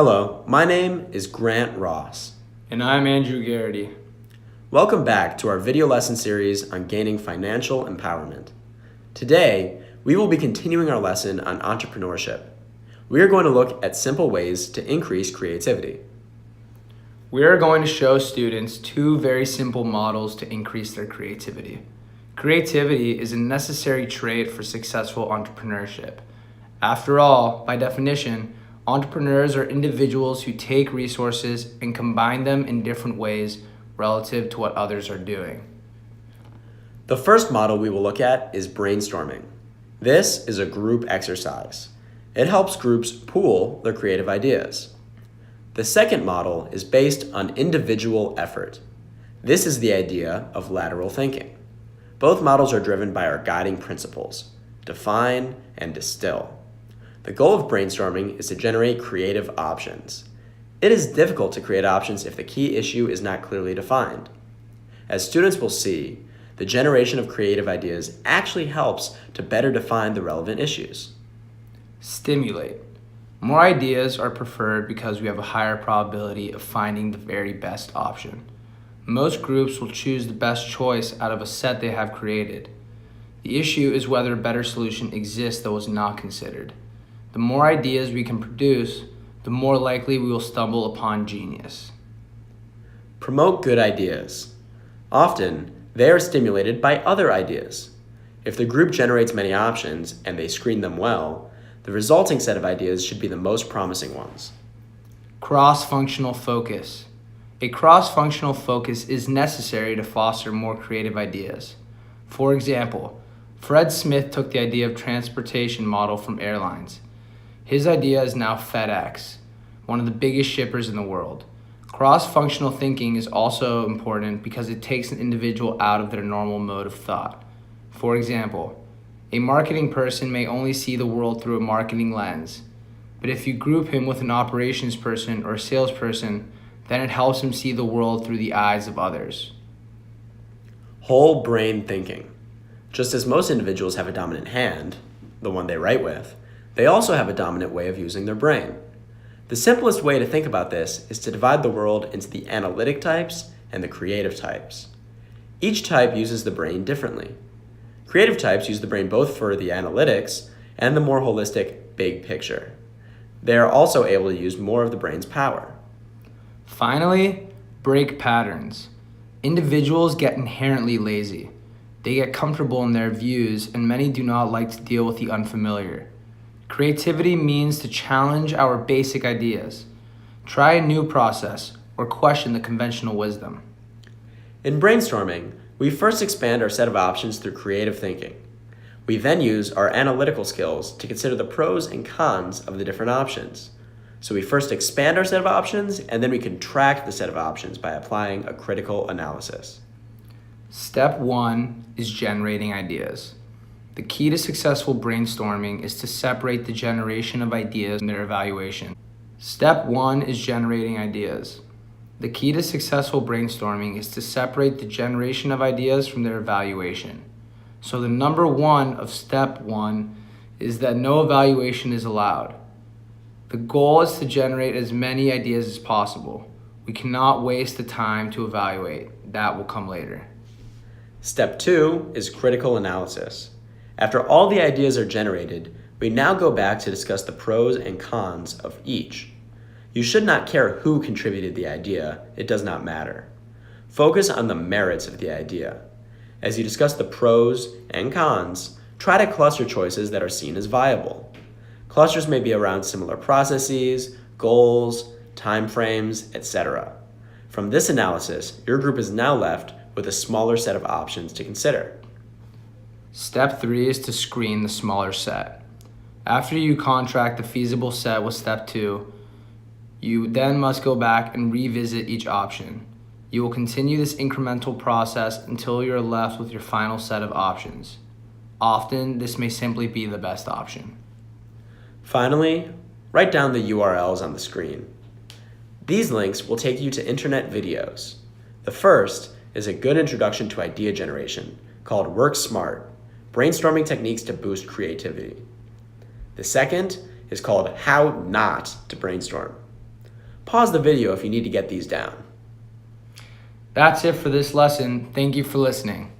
Hello, my name is Grant Ross. And I'm Andrew Geraghty. Welcome back to our video lesson series on gaining financial empowerment. Today, we will be continuing our lesson on entrepreneurship. We are going to look at simple ways to increase creativity. We are going to show students two very simple models to increase their creativity. Creativity is a necessary trait for successful entrepreneurship. After all, by definition, entrepreneurs are individuals who take resources and combine them in different ways relative to what others are doing. The first model we will look at is brainstorming. This is a group exercise. It helps groups pool their creative ideas. The second model is based on individual effort. This is the idea of lateral thinking. Both models are driven by our guiding principles: define and distill. The goal of brainstorming is to generate creative options. It is difficult to create options if the key issue is not clearly defined. As students will see, the generation of creative ideas actually helps to better define the relevant issues. Stimulate. More ideas are preferred because we have a higher probability of finding the very best option. Most groups will choose the best choice out of a set they have created. The issue is whether a better solution exists that was not considered. The more ideas we can produce, the more likely we will stumble upon genius. Promote good ideas. Often, they are stimulated by other ideas. If the group generates many options and they screen them well, the resulting set of ideas should be the most promising ones. Cross-functional focus. A cross-functional focus is necessary to foster more creative ideas. For example, Fred Smith took the idea of transportation model from airlines. His idea is now FedEx, one of the biggest shippers in the world. Cross-functional thinking is also important because it takes an individual out of their normal mode of thought. For example, a marketing person may only see the world through a marketing lens, but if you group him with an operations person or a salesperson, then it helps him see the world through the eyes of others. Whole brain thinking. Just as most individuals have a dominant hand, the one they write with, they also have a dominant way of using their brain. The simplest way to think about this is to divide the world into the analytic types and the creative types. Each type uses the brain differently. Creative types use the brain both for the analytics and the more holistic big picture. They are also able to use more of the brain's power. Finally, break patterns. Individuals get inherently lazy. They get comfortable in their views, and many do not like to deal with the unfamiliar. Creativity means to challenge our basic ideas, try a new process, or question the conventional wisdom. In brainstorming, we first expand our set of options through creative thinking. We then use our analytical skills to consider the pros and cons of the different options. So we first expand our set of options, and then we contract the set of options by applying a critical analysis. Step 1 is generating ideas. The key to successful brainstorming is to separate the generation of ideas and their evaluation. Step 1 is generating ideas. The key to successful brainstorming is to separate the generation of ideas from their evaluation. So the number 1 of step 1 is that no evaluation is allowed. The goal is to generate as many ideas as possible. We cannot waste the time to evaluate. That will come later. Step 2 is critical analysis. After all the ideas are generated, we now go back to discuss the pros and cons of each. You should not care who contributed the idea, it does not matter. Focus on the merits of the idea. As you discuss the pros and cons, try to cluster choices that are seen as viable. Clusters may be around similar processes, goals, timeframes, etc. From this analysis, your group is now left with a smaller set of options to consider. Step 3 is to screen the smaller set. After you contract the feasible set with step 2, you then must go back and revisit each option. You will continue this incremental process until you're left with your final set of options. Often, this may simply be the best option. Finally, write down the URLs on the screen. These links will take you to internet videos. The first is a good introduction to idea generation called Work Smart, Brainstorming Techniques to Boost Creativity. The second is called How Not to Brainstorm. Pause the video if you need to get these down. That's it for this lesson. Thank you for listening.